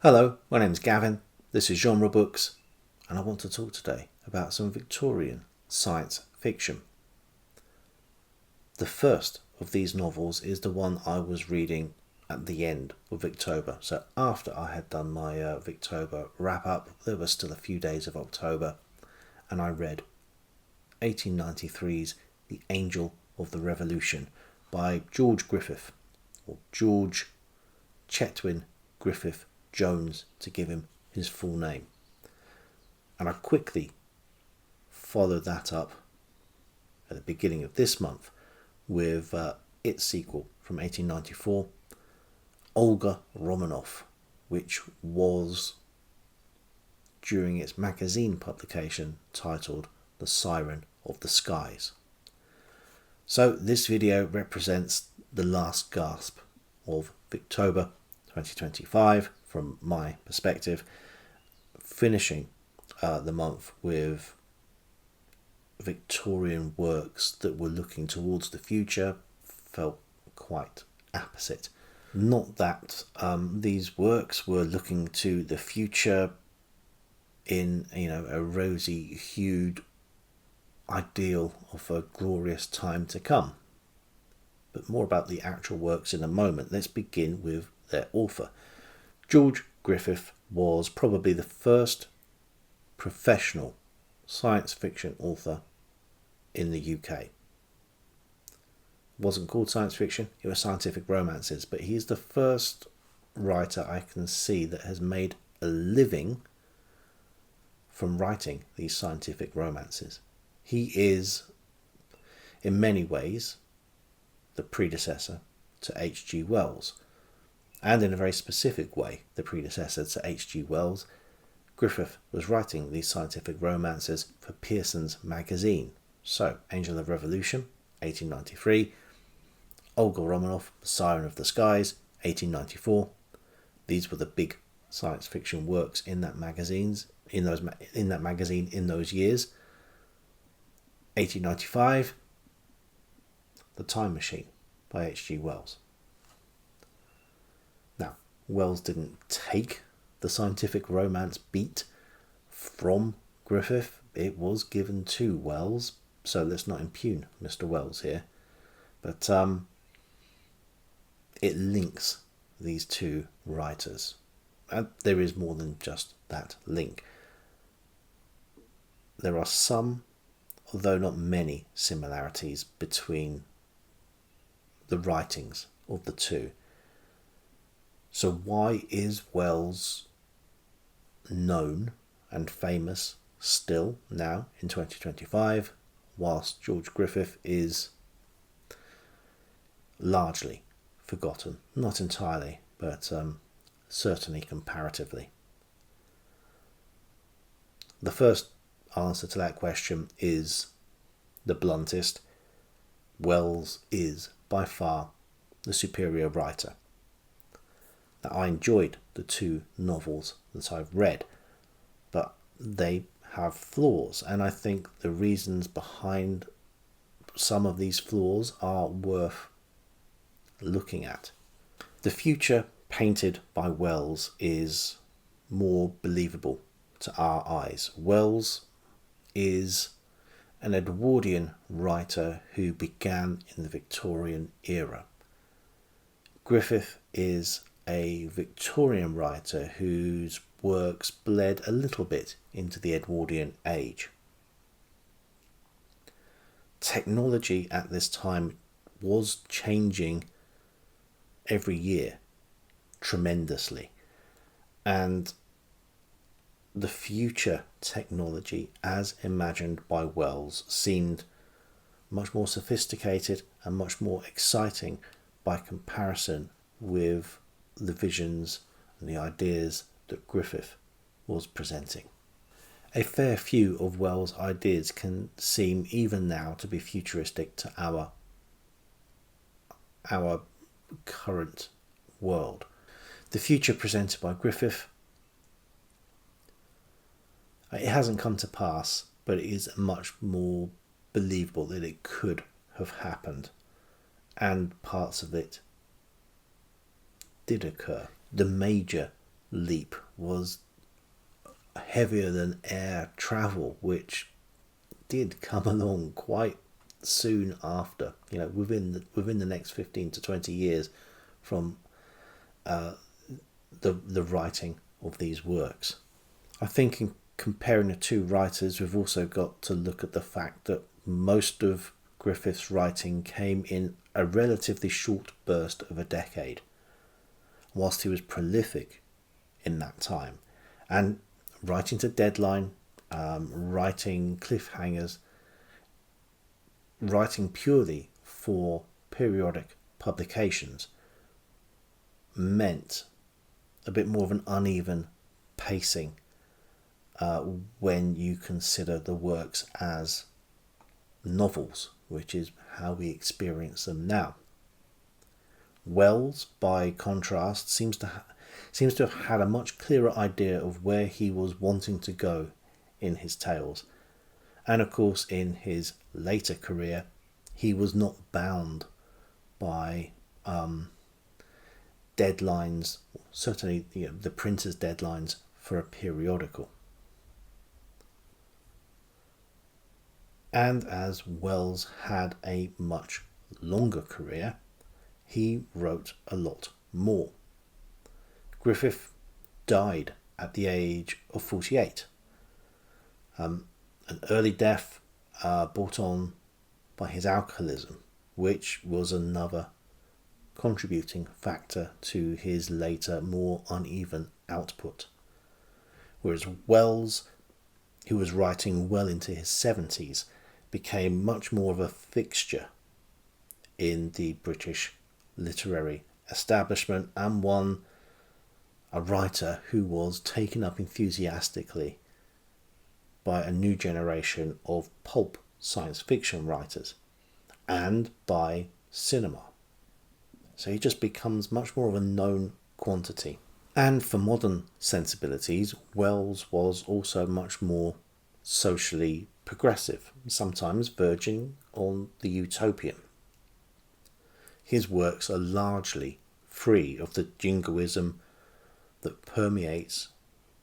Hello, my name's Gavin, this is Genre Books, and I want to talk today about some Victorian science fiction. The first of these novels is the one I was reading at the end of Victober. So after I had done my Victober wrap-up, there were still a few days of October, and I read 1893's The Angel of the Revolution by George Griffith, or George Chetwin Griffith Jones, to give him his full name. And I quickly followed that up at the beginning of this month with its sequel from 1894, Olga Romanoff, which was during its magazine publication titled The Siren of the Skies. So this video represents the last gasp of Victober 2025 from my perspective, finishing the month with Victorian works that were looking towards the future felt quite apposite. Not that these works were looking to the future in a rosy-hued ideal of a glorious time to come, but more about the actual works in a moment. Let's begin with their author. George Griffith was probably the first professional science fiction author in the UK. It wasn't called science fiction, it was scientific romances, but he's the first writer I can see that has made a living from writing these scientific romances. He is, in many ways, the predecessor to H.G. Wells, and in a very specific way, the predecessor to H.G. Wells. Griffith was writing these scientific romances for Pearson's magazine. So, Angel of Revolution, 1893, Olga Romanoff, The Siren of the Skies, 1894. These were the big science fiction works in that magazine in those years. 1895, The Time Machine by H.G. Wells. Now, Wells didn't take the scientific romance beat from Griffith. It was given to Wells, so let's not impugn Mr. Wells here. But it links these two writers. And there is more than just that link. There are some, although not many, similarities between the writings of the two. So why is Wells known and famous still now in 2025, whilst George Griffith is largely forgotten? Not entirely, but certainly comparatively. The first answer to that question is the bluntest. Wells is by far the superior writer. Now, I enjoyed the two novels that I've read, but they have flaws, and I think the reasons behind some of these flaws are worth looking at. The future painted by Wells is more believable to our eyes. Wells is an Edwardian writer who began in the Victorian era. Griffith is a Victorian writer whose works bled a little bit into the Edwardian age. Technology at this time was changing every year tremendously, and the future technology as imagined by Wells seemed much more sophisticated and much more exciting by comparison with the visions and the ideas that Griffith was presenting. A fair few of Wells' ideas can seem even now to be futuristic to our current world. The future presented by Griffith, it hasn't come to pass, but it is much more believable that it could have happened, and parts of it did occur. The major leap was heavier than air travel, which did come along quite soon after, within the next 15 to 20 years from the writing of these works. I think in comparing the two writers, we've also got to look at the fact that most of Griffith's writing came in a relatively short burst of a decade, whilst he was prolific in that time, and writing to deadline, writing cliffhangers, writing purely for periodic publications meant a bit more of an uneven pacing when you consider the works as novels, which is how we experience them now. Wells, by contrast, seems to have had a much clearer idea of where he was wanting to go in his tales. And of course, in his later career, he was not bound by deadlines, certainly the printer's deadlines for a periodical. And as Wells had a much longer career, he wrote a lot more. Griffith died at the age of 48. An early death brought on by his alcoholism, which was another contributing factor to his later, more uneven output. Whereas Wells, who was writing well into his 70s, became much more of a fixture in the British literary establishment, and a writer who was taken up enthusiastically by a new generation of pulp science fiction writers and by cinema. So he just becomes much more of a known quantity. And for modern sensibilities, Wells was also much more socially progressive, sometimes verging on the utopian. His works are largely free of the jingoism that permeates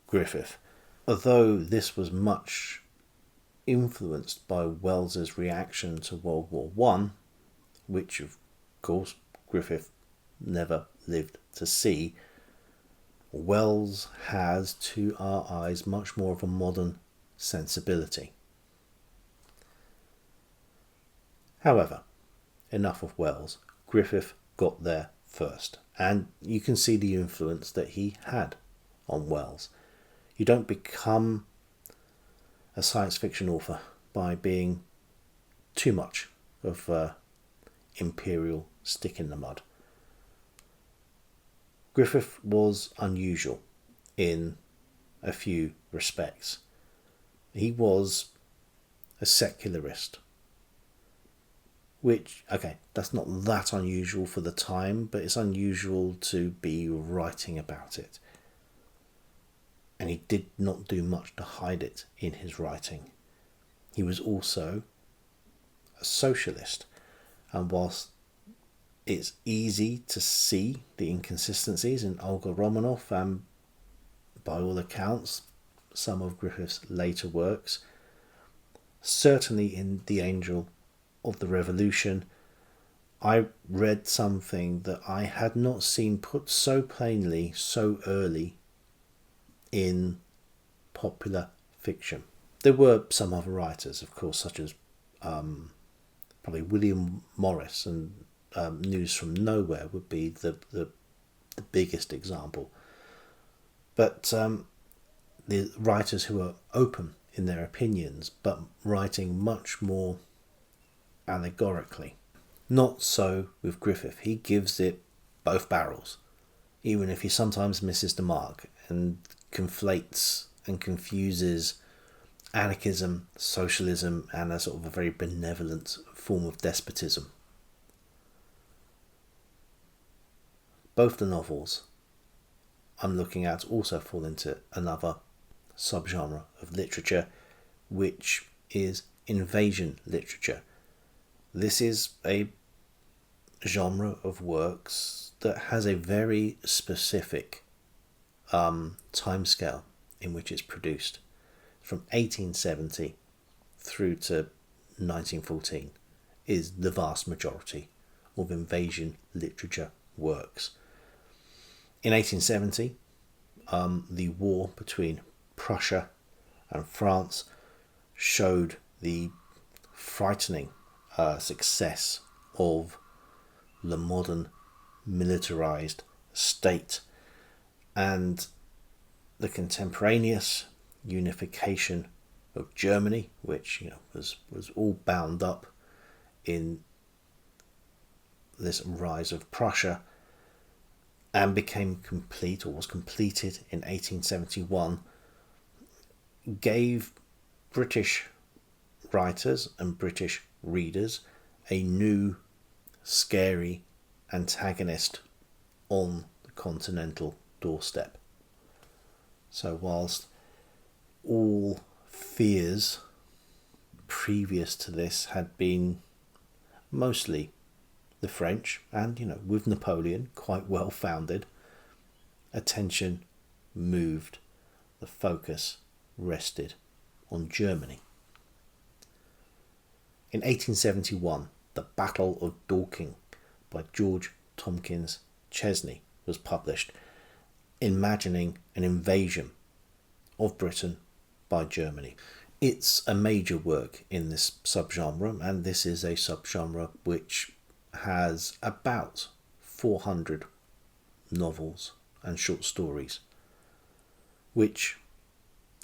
Griffith, although this was much influenced by Wells's reaction to World War I, which of course Griffith never lived to see. Wells has, to our eyes, much more of a modern sensibility. However, enough of Wells. Griffith got there first, and you can see the influence that he had on Wells. You don't become a science fiction author by being too much of a imperial stick in the mud. Griffith was unusual in a few respects. He was a secularist, which, okay, that's not that unusual for the time, but it's unusual to be writing about it. And he did not do much to hide it in his writing. He was also a socialist, and whilst it's easy to see the inconsistencies in Olga Romanoff and, by all accounts, some of Griffith's later works, certainly in The Angel of the Revolution, I read something that I had not seen put so plainly so early in popular fiction. There were some other writers, of course, such as probably William Morris, and News from Nowhere would be the biggest example. But the writers who are open in their opinions, but writing much more allegorically. Not so with Griffith. He gives it both barrels, even if he sometimes misses the mark and conflates and confuses anarchism, socialism, and a sort of a very benevolent form of despotism. Both the novels I'm looking at also fall into another subgenre of literature, which is invasion literature. This is a genre of works that has a very specific timescale in which it's produced, from 1870 through to 1914, is the vast majority of invasion literature works. In 1870, the war between Prussia and France showed the frightening success of the modern militarized state, and the contemporaneous unification of Germany, which was all bound up in this rise of Prussia, and became complete, or was completed, in 1871, gave British writers and British readers a new scary antagonist on the continental doorstep. So whilst all fears previous to this had been mostly the French, and with Napoleon quite well founded, attention moved, the focus rested on Germany. In 1871, The Battle of Dorking by George Tompkins Chesney was published, imagining an invasion of Britain by Germany. It's a major work in this subgenre, and this is a subgenre which has about 400 novels and short stories, which,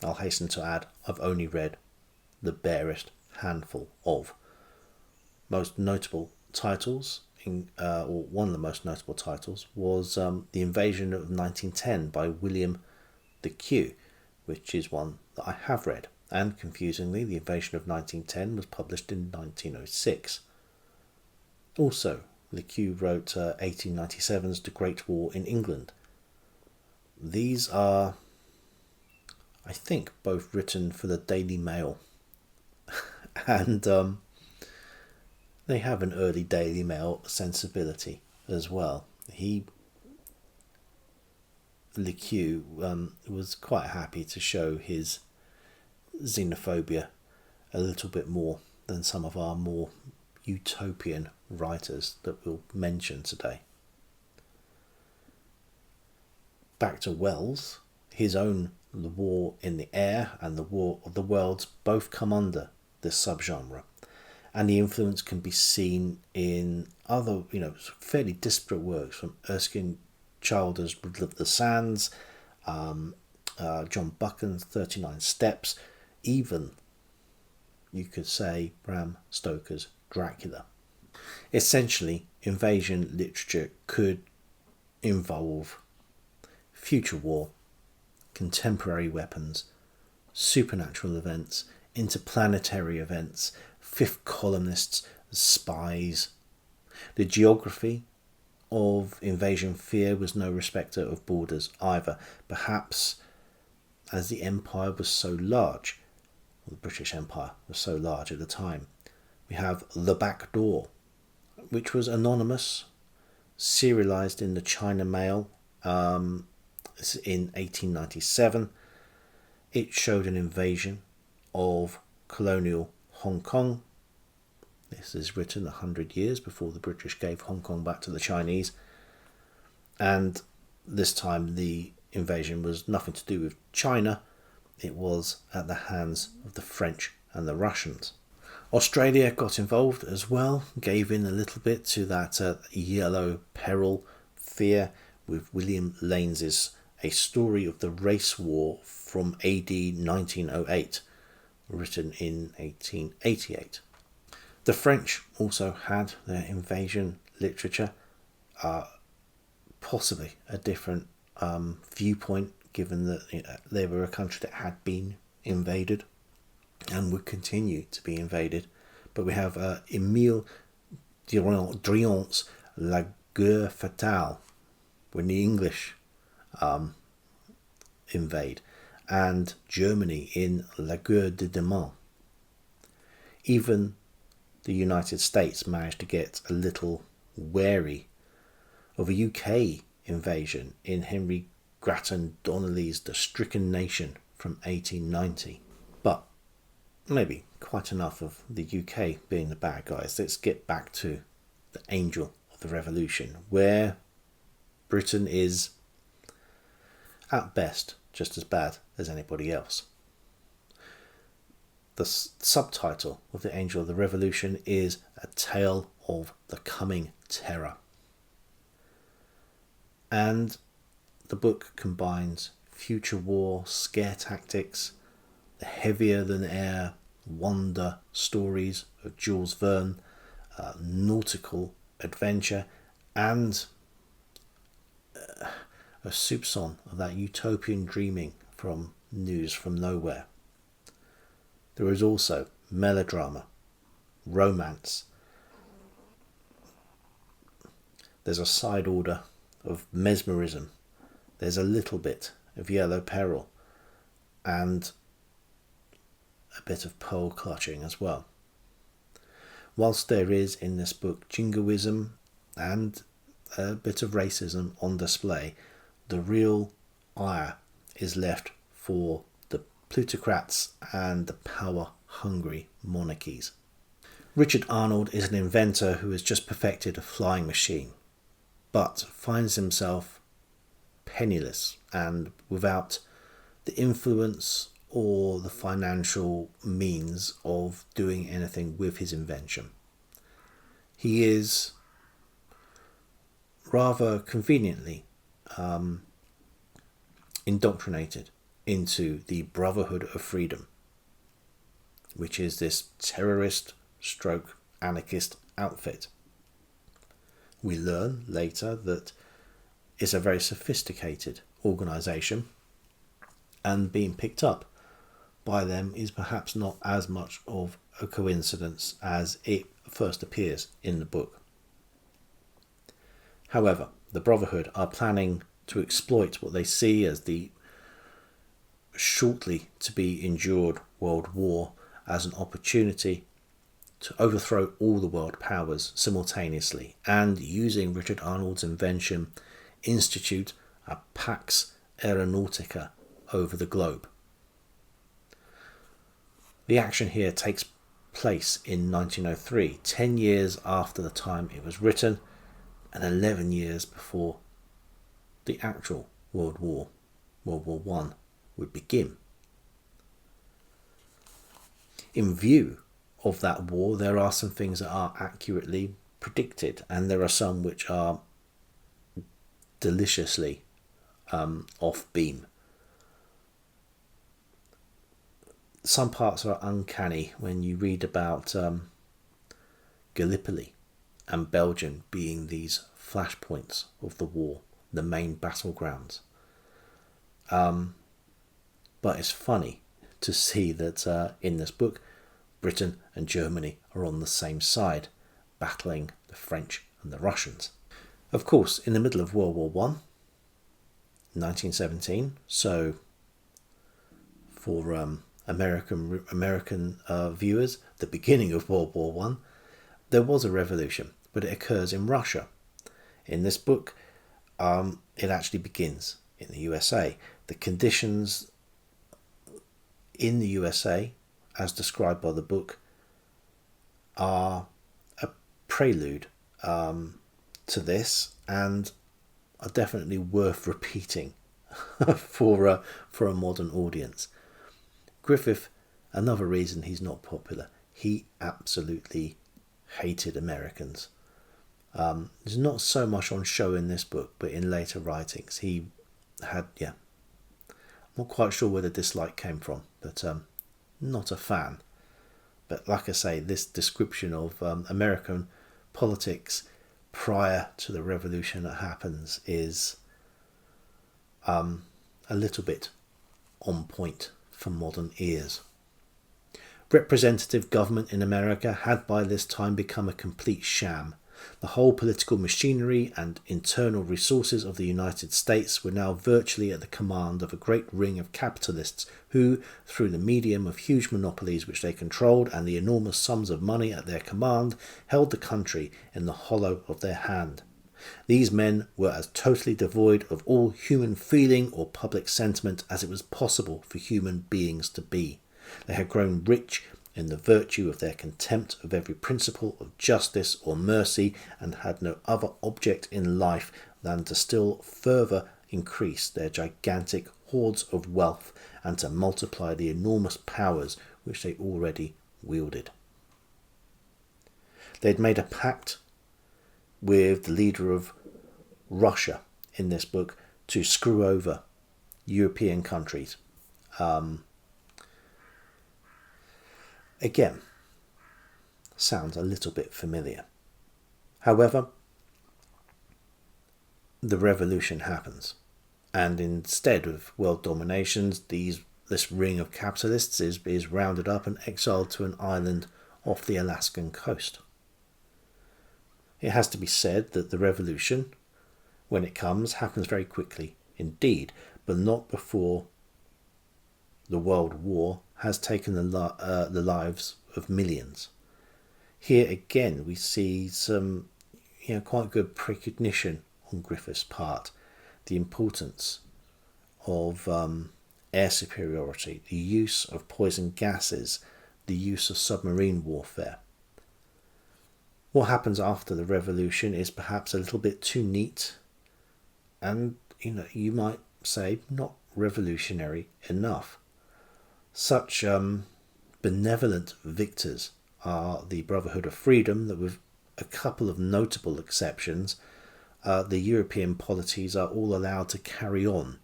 I'll hasten to add, I've only read the barest handful of. Most notable titles, or one of the most notable titles, was The Invasion of 1910 by William the Q, which is one that I have read, and confusingly, The Invasion of 1910 was published in 1906. Also, the Q wrote 1897's The Great War in England. These are, I think, both written for the Daily Mail, and they have an early Daily Mail sensibility as well. Le Q was quite happy to show his xenophobia a little bit more than some of our more utopian writers that we'll mention today. Back to Wells, his own The War in the Air and The War of the Worlds both come under this subgenre, and the influence can be seen in other, fairly disparate works, from Erskine Childer's Riddle of the Sands, John Buchan's 39 Steps, even, you could say, Bram Stoker's Dracula. Essentially, invasion literature could involve future war, contemporary weapons, supernatural events, interplanetary events, fifth columnists, spies. The geography of invasion fear was no respecter of borders either. Perhaps as the empire was so large, the British Empire was so large at the time, we have The Back Door, which was anonymous, serialized in the China Mail in 1897. It showed an invasion of colonial Hong Kong. This is written 100 years before the British gave Hong Kong back to the Chinese, and this time the invasion was nothing to do with China. It was at the hands of the French and the Russians. Australia got involved as well, gave in a little bit to that yellow peril fear with William Lanes's A Story of the Race War from AD 1908, written in 1888. The French also had their invasion literature, possibly a different viewpoint, given that they were a country that had been invaded and would continue to be invaded. But we have Émile Driant's La Guerre Fatale, when the English invade, and Germany in La Guerre de Demain. Even the United States managed to get a little wary of a UK invasion in Henry Grattan Donnelly's The Stricken Nation from 1890. But maybe quite enough of the UK being the bad guys. Let's get back to the Angel of the Revolution, where Britain is, at best, just as bad as anybody else. The subtitle of The Angel of the Revolution is A Tale of the Coming Terror. And the book combines future war scare tactics, the heavier than air wonder stories of Jules Verne, nautical adventure, and a soupçon of that utopian dreaming from News from Nowhere. There is also melodrama, romance. There's a side order of mesmerism. There's a little bit of yellow peril and a bit of pearl clutching as well. Whilst there is in this book jingoism and a bit of racism on display, the real ire is left for the plutocrats and the power-hungry monarchies. Richard Arnold is an inventor who has just perfected a flying machine, but finds himself penniless and without the influence or the financial means of doing anything with his invention. He is rather conveniently indoctrinated into the Brotherhood of Freedom, which is this terrorist stroke anarchist outfit. We learn later that it's a very sophisticated organisation, and being picked up by them is perhaps not as much of a coincidence as it first appears in the book. However, the Brotherhood are planning to exploit what they see as the shortly to be endured World War as an opportunity to overthrow all the world powers simultaneously, and using Richard Arnold's invention, institute a Pax Aeronautica over the globe. The action here takes place in 1903, 10 years after the time it was written, and 11 years before the actual World War I, would begin. In view of that war, there are some things that are accurately predicted, and there are some which are deliciously off beam. Some parts are uncanny when you read about Gallipoli and Belgium being these flashpoints of the war, the main battlegrounds. But it's funny to see that in this book, Britain and Germany are on the same side, battling the French and the Russians. Of course, in the middle of World War I, 1917, so for American viewers, the beginning of World War I, there was a revolution, but it occurs in Russia. In this book, it actually begins in the USA. The conditions in the USA, as described by the book, are a prelude to this, and are definitely worth repeating for a modern audience. Griffith, another reason he's not popular, he absolutely hated Americans. There's not so much on show in this book, but in later writings he had, I'm not quite sure where the dislike came from, but not a fan. But like I say, this description of American politics prior to the revolution that happens is a little bit on point for modern ears. Representative government in America had by this time become a complete sham. The whole political machinery and internal resources of the United States were now virtually at the command of a great ring of capitalists who, through the medium of huge monopolies which they controlled and the enormous sums of money at their command, held the country in the hollow of their hand. These men were as totally devoid of all human feeling or public sentiment as it was possible for human beings to be. They had grown rich in the virtue of their contempt of every principle of justice or mercy, and had no other object in life than to still further increase their gigantic hoards of wealth and to multiply the enormous powers which they already wielded. They had made a pact with the leader of Russia in this book to screw over European countries. Again, sounds a little bit familiar. However, the revolution happens, and instead of world dominations, this ring of capitalists is rounded up and exiled to an island off the Alaskan coast. It has to be said that the revolution, when it comes, happens very quickly indeed, but not before the World War has taken the lives of millions. Here again we see some quite good precognition on Griffith's part, the importance of air superiority, the use of poison gases, the use of submarine warfare. What happens after the revolution is perhaps a little bit too neat and, you might say, not revolutionary enough. Such benevolent victors are the Brotherhood of Freedom that, with a couple of notable exceptions, the European polities are all allowed to carry on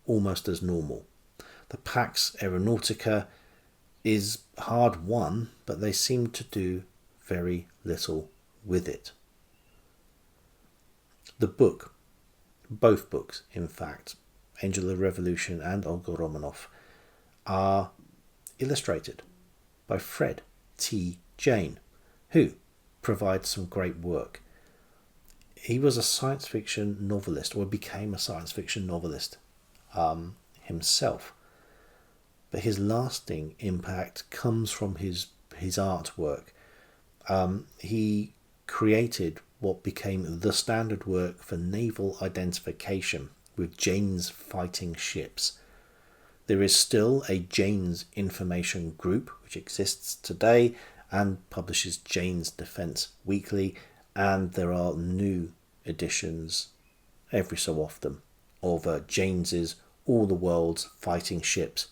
almost as normal. The Pax Aeronautica is hard won, but they seem to do very little with it. The book, both books in fact, Angel of the Revolution and Olga Romanoff, are illustrated by Fred T. Jane, who provides some great work. He was a science fiction novelist, or became a science fiction novelist himself. But his lasting impact comes from his artwork. He created what became the standard work for naval identification with Jane's fighting ships. There is still a Jane's Information Group which exists today and publishes Jane's Defence Weekly, and there are new editions every so often of James's All the World's Fighting Ships.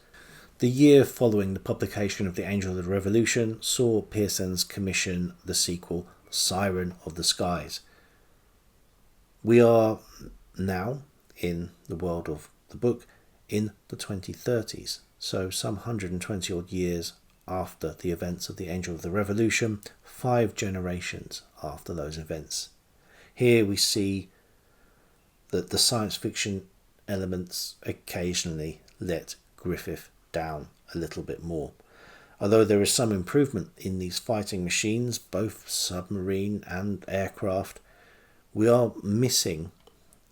The year following the publication of The Angel of the Revolution saw Pearson's commission the sequel Siren of the Skies. We are now, in the world of the book, in the 2030s, so some 120 odd years after the events of The Angel of the Revolution, 5 generations after those events. Here we see that the science fiction elements occasionally let Griffith down a little bit more. Although there is some improvement in these fighting machines, both submarine and aircraft, we are missing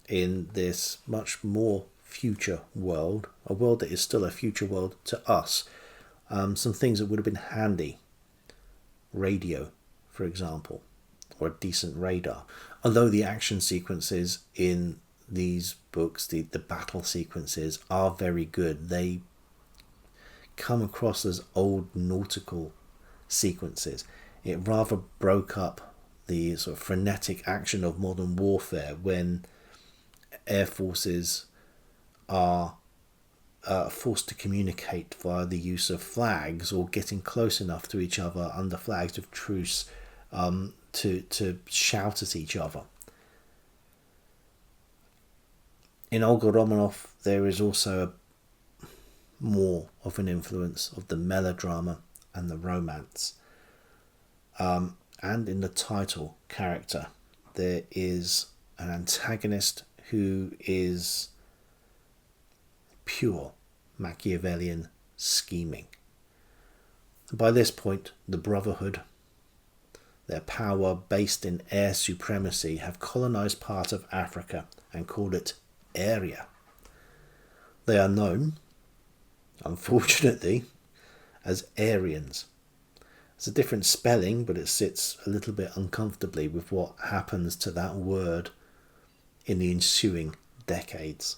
in this much more future world, a world that is still a future world to us, some things that would have been handy. Radio, for example, or a decent radar. Although the action sequences in these books, the battle sequences, are very good, they come across as old nautical sequences. It rather broke up the sort of frenetic action of modern warfare when air forces are forced to communicate via the use of flags or getting close enough to each other under flags of truce to shout at each other. In Olga Romanoff, there is also more of an influence of the melodrama and the romance. And in the title character, there is an antagonist who is pure Machiavellian scheming. By this point, the Brotherhood, their power based in air supremacy, have colonized part of Africa and called it Area. They are known, unfortunately, as Aryans. It's a different spelling, but it sits a little bit uncomfortably with what happens to that word in the ensuing decades.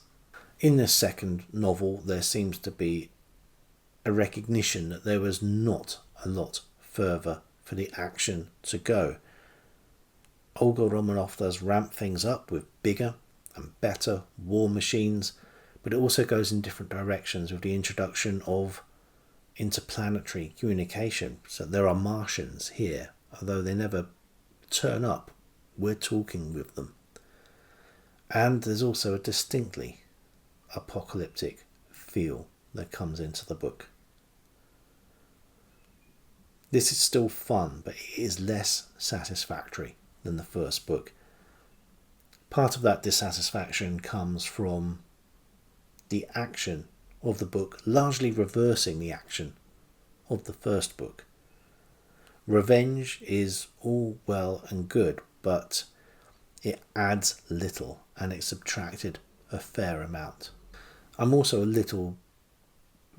In this second novel, there seems to be a recognition that there was not a lot further for the action to go. Olga Romanoff does ramp things up with bigger and better war machines, but it also goes in different directions with the introduction of interplanetary communication. So there are Martians here, although they never turn up, we're talking with them. And there's also a distinctly apocalyptic feel that comes into the book. This is still fun, but it is less satisfactory than the first book. Part of that dissatisfaction comes from the action of the book largely reversing the action of the first book. Revenge is all well and good, but it adds little and it subtracted a fair amount. I'm also a little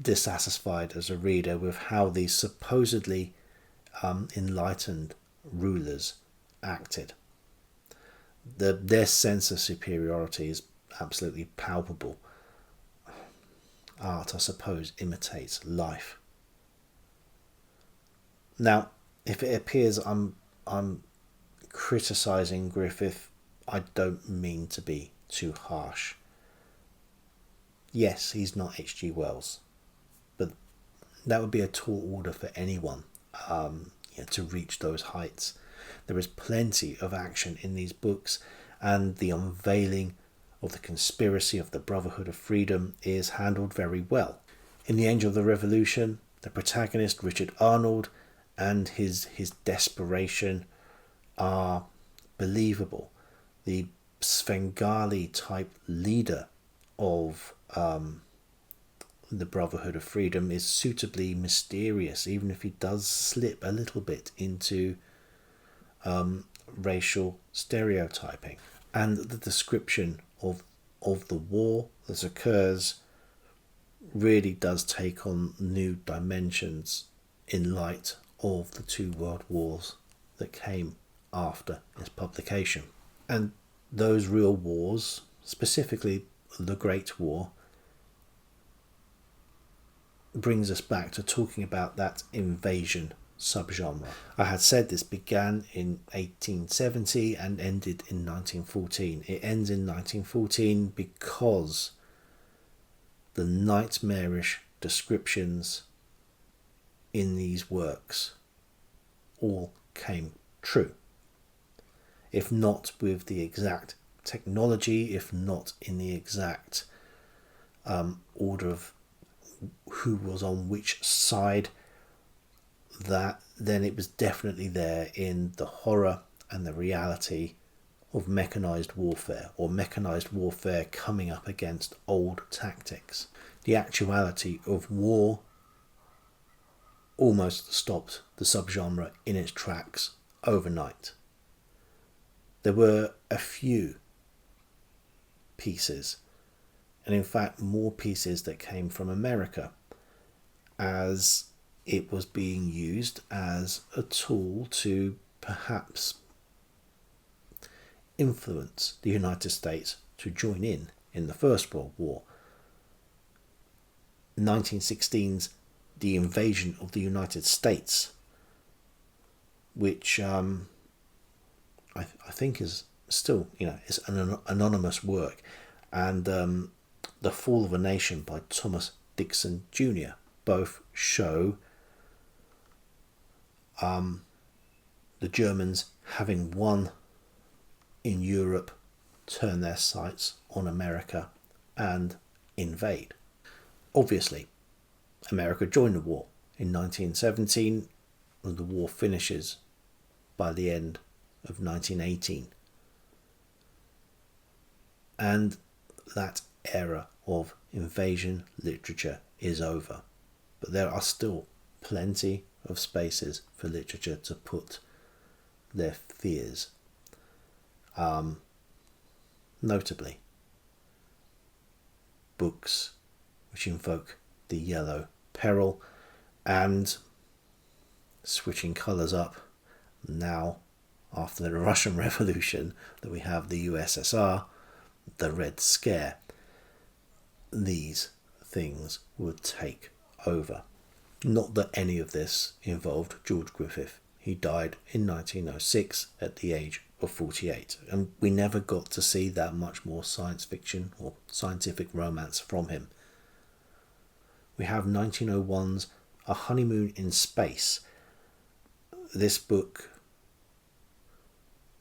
dissatisfied as a reader with how these supposedly enlightened rulers acted. Their sense of superiority is absolutely palpable. Art, I suppose, imitates life. Now, if it appears I'm criticising Griffith, I don't mean to be too harsh. Yes, he's not H.G. Wells, but that would be a tall order for anyone to reach those heights. There is plenty of action in these books, and the unveiling of the conspiracy of the Brotherhood of Freedom is handled very well. In The Angel of the Revolution, the protagonist, Richard Arnold, and his desperation are believable. The Svengali type leader of the Brotherhood of Freedom is suitably mysterious, even if he does slip a little bit into racial stereotyping. And the description of the war that occurs really does take on new dimensions in light of the two world wars that came after its publication. And those real wars, specifically the Great War, brings us back to talking about that invasion subgenre. I had said this began in 1870 and ended in 1914. It ends in 1914 because the nightmarish descriptions in these works all came true. If not with the exact technology, if not in the exact order of who was on which side, then it was definitely there in the horror and the reality of mechanized warfare, or mechanized warfare coming up against old tactics. The actuality of war almost stopped the subgenre in its tracks overnight. There were a few pieces, and in fact more pieces that came from America, as it was being used as a tool to perhaps influence the United States to join in the First World War. 1916's The Invasion of the United States, which I think is still, is an anonymous work, and The Fall of a Nation by Thomas Dixon Jr. both show the Germans, having won in Europe, turn their sights on America and invade. Obviously, America joined the war in 1917, and the war finishes by the end of 1918. And that era of invasion literature is over. But there are still plenty of spaces for literature to put their fears. Notably, books which invoke the yellow peril, and switching colours up now after the Russian Revolution that we have the USSR, the Red Scare, these things would take over. Not that any of this involved George Griffith. He died in 1906 at the age of 48, and we never got to see that much more science fiction or scientific romance from him. We have 1901's A Honeymoon in Space. This book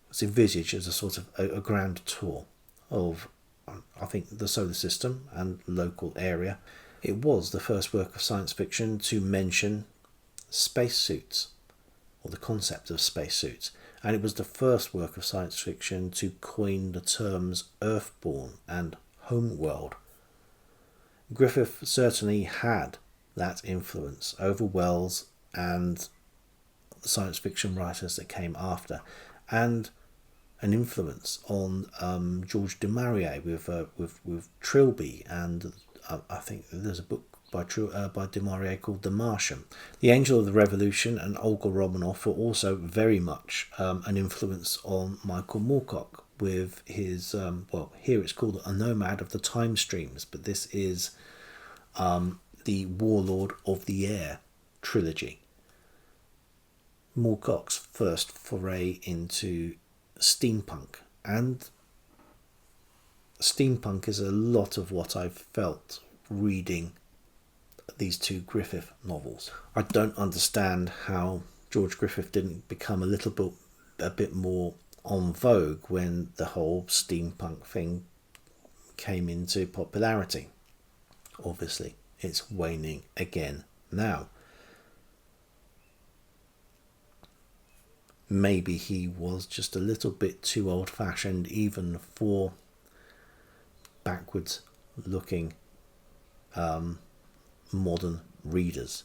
was envisaged as a sort of a grand tour of, I think, the solar system and local area. It was the first work of science fiction to mention spacesuits, or the concept of spacesuits, and it was the first work of science fiction to coin the terms Earthborn and Homeworld. Griffith certainly had that influence over Wells and the science fiction writers that came after, and an influence on George du Maurier with Trilby, and I think there's a book by du Maurier called The Martian. The Angel of the Revolution and Olga Romanoff were also very much an influence on Michael Moorcock with his, here it's called A Nomad of the Time Streams, but this is the Warlord of the Air trilogy. Moorcock's first foray into steampunk, and steampunk is a lot of what I've felt reading these two Griffith novels. I don't understand how George Griffith didn't become a bit more en vogue when the whole steampunk thing came into popularity. Obviously, it's waning again now. Maybe he was just a little bit too old-fashioned even for backwards looking modern readers.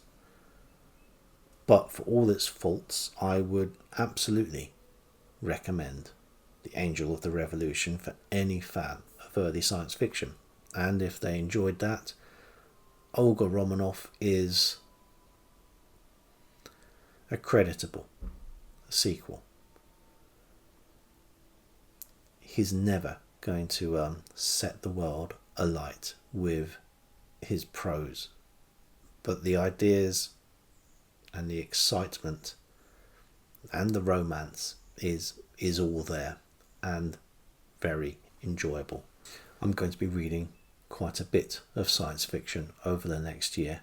But for all its faults, I would absolutely recommend The Angel of the Revolution for any fan of early science fiction. And if they enjoyed that, Olga Romanoff is a creditable sequel. He's never going to set the world alight with his prose, but the ideas and the excitement and the romance is all there and very enjoyable. I'm going to be reading quite a bit of science fiction over the next year.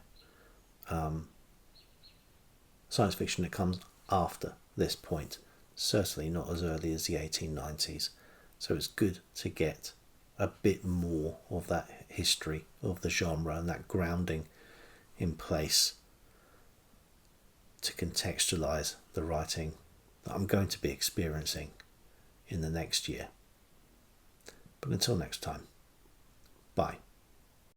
Science fiction that comes after this point, certainly not as early as the 1890s. So it's good to get a bit more of that history of the genre and that grounding in place to contextualise the writing that I'm going to be experiencing in the next year. But until next time, bye.